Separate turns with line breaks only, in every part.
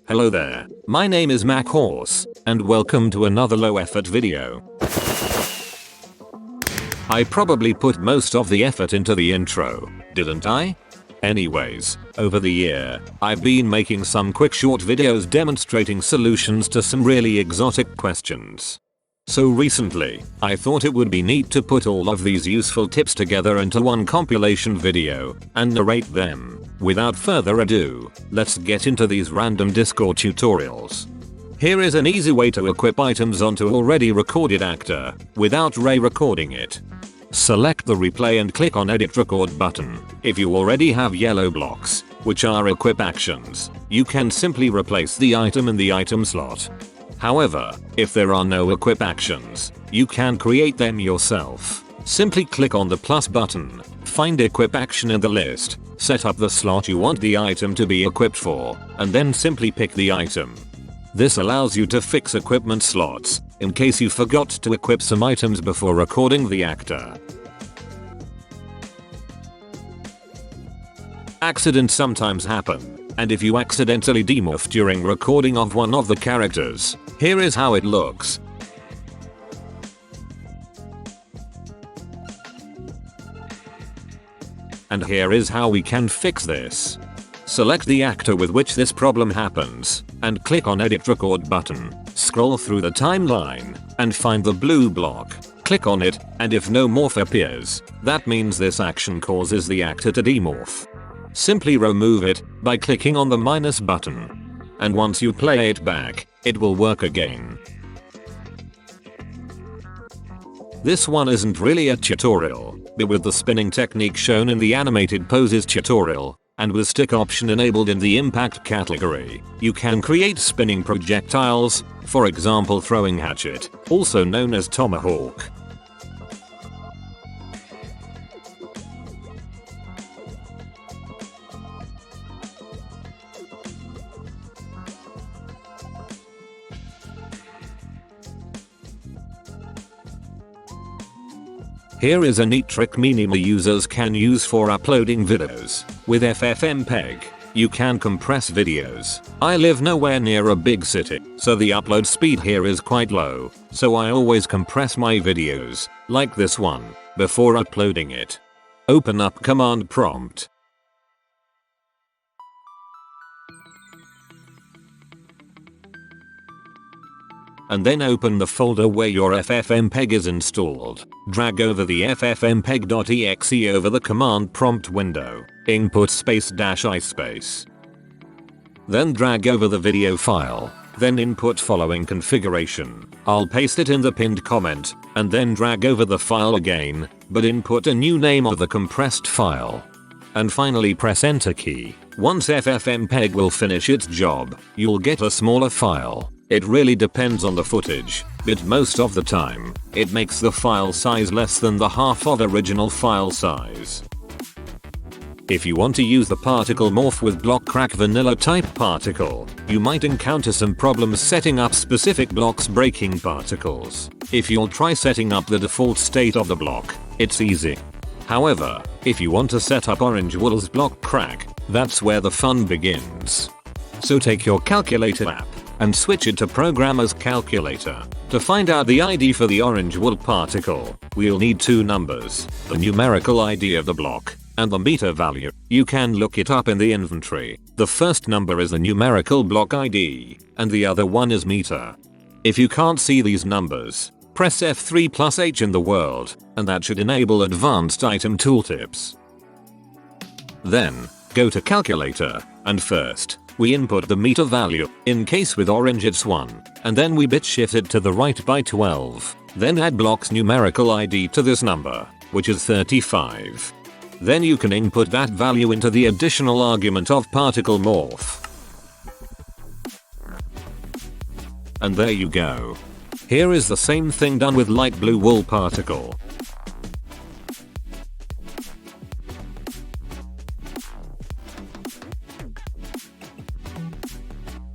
Hello there, my name is MacHorse, and welcome to another low effort video. I probably put most of the effort into the intro, didn't I? Anyways, over the year, I've been making some quick short videos demonstrating solutions to some really exotic questions. So recently, I thought it would be neat to put all of these useful tips together into one compilation video and narrate them. Without further ado, let's get into these random Discord tutorials. Here is an easy way to equip items onto already recorded actor without re-recording it. Select the replay and click on Edit Record button. If you already have yellow blocks, which are equip actions, you can simply replace the item in the item slot. However, if there are no equip actions, you can create them yourself. Simply click on the plus button, find equip action in the list, set up the slot you want the item to be equipped for, and then simply pick the item. This allows you to fix equipment slots, in case you forgot to equip some items before recording the actor. Accidents sometimes happen, and if you accidentally demorph during recording of one of the characters, here is how it looks. And here is how we can fix this. Select the actor with which this problem happens, and click on Edit Record button. Scroll through the timeline, and find the blue block. Click on it, and if no morph appears, that means this action causes the actor to demorph. Simply remove it by clicking on the minus button. And once you play it back, it will work again. This one isn't really a tutorial, but with the spinning technique shown in the animated poses tutorial, and with stick option enabled in the impact category, you can create spinning projectiles, for example throwing hatchet, also known as Tomahawk. Here is a neat trick many users can use for uploading videos. With ffmpeg, you can compress videos. I live nowhere near a big city, so the upload speed here is quite low, so I always compress my videos, like this one, before uploading it. Open up command prompt. And then open the folder where your ffmpeg is installed. Drag over the ffmpeg.exe over the command prompt window. Input --i space. Then drag over the video file. Then input following configuration. I'll paste it in the pinned comment, and then drag over the file again, but input a new name of the compressed file. And finally press enter key. Once ffmpeg will finish its job, you'll get a smaller file. It really depends on the footage, but most of the time, it makes the file size less than the half of original file size. If you want to use the particle morph with blockcrack vanilla type particle, you might encounter some problems setting up specific blocks breaking particles. If you'll try setting up the default state of the block, it's easy. However, if you want to set up Orange Wool's blockcrack, that's where the fun begins. So take your calculator app and switch it to Programmer's Calculator. To find out the ID for the orange wool particle, we'll need two numbers, the numerical ID of the block, and the meter value. You can look it up in the inventory. The first number is the numerical block ID, and the other one is meter. If you can't see these numbers, press F3 plus H in the world, and that should enable advanced item tooltips. Then, go to Calculator, and first, we input the meter value, in case with orange it's 1, and then we bit shift it to the right by 12. Then add block's numerical ID to this number, which is 35. Then you can input that value into the additional argument of particle morph. And there you go. Here is the same thing done with light blue wool particle.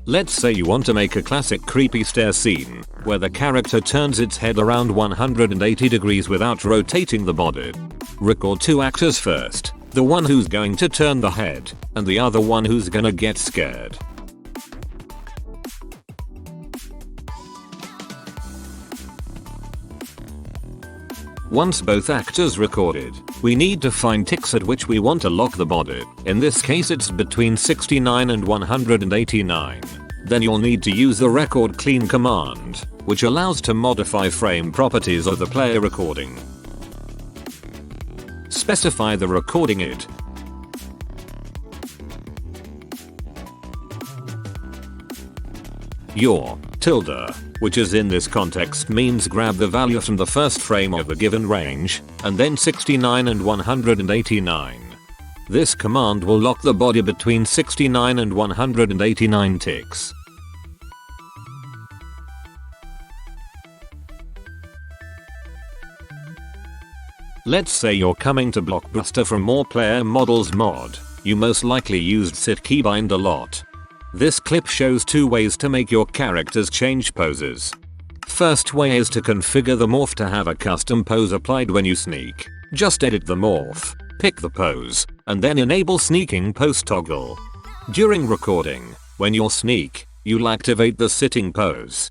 Let's say you want to make a classic creepy stare scene, where the character turns its head around 180 degrees without rotating the body. Record two actors first, the one who's going to turn the head, and the other one who's gonna get scared. Once both actors recorded, we need to find ticks at which we want to lock the body. In this case it's between 69 and 189. Then you'll need to use the record clean command, which allows to modify frame properties of the player recording. Specify the recording id. Your tilde, which is in this context means grab the value from the first frame of the given range, and then 69 and 189. This command will lock the body between 69 and 189 ticks. Let's say you're coming to Blockbuster from More Player Models mod. You most likely used SergiDPlay a lot. This clip shows two ways to make your characters change poses. First way is to configure the morph to have a custom pose applied when you sneak. Just edit the morph, pick the pose, and then enable sneaking pose toggle. During recording, when you'll sneak, you'll activate the sitting pose.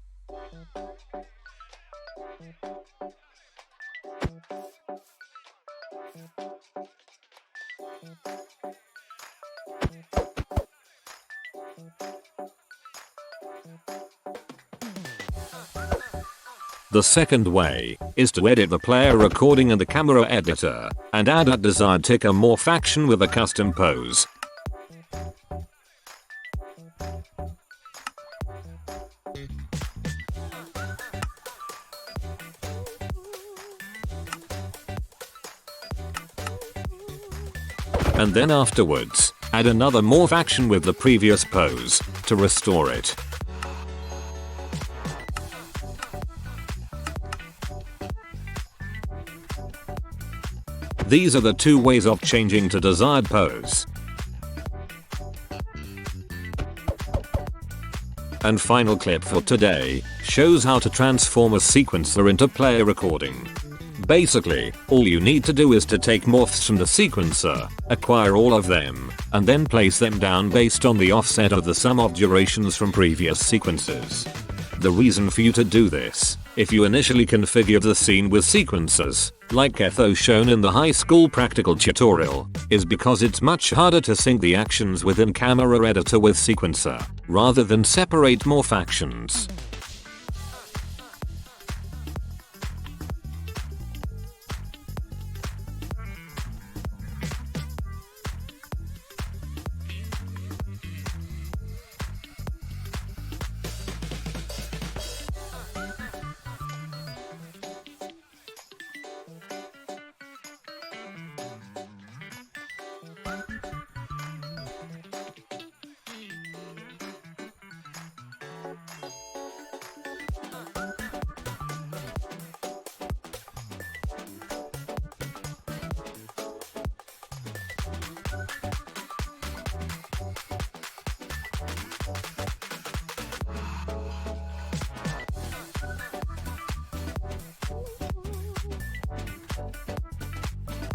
The second way is to edit the player recording in the camera editor and add a desired tick or morph action with a custom pose. And then afterwards, add another morph action with the previous pose to restore it. These are the two ways of changing to desired pose. And final clip for today shows how to transform a sequencer into player recording. Basically, all you need to do is to take morphs from the sequencer, acquire all of them, and then place them down based on the offset of the sum of durations from previous sequences. The reason for you to do this, if you initially configured the scene with sequencers, like Etho shown in the high school practical tutorial, is because it's much harder to sync the actions within camera editor with sequencer, rather than separate morph actions.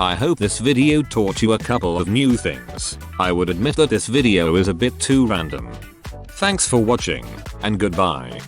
I hope this video taught you a couple of new things. I would admit that this video is a bit too random. Thanks for watching, and goodbye.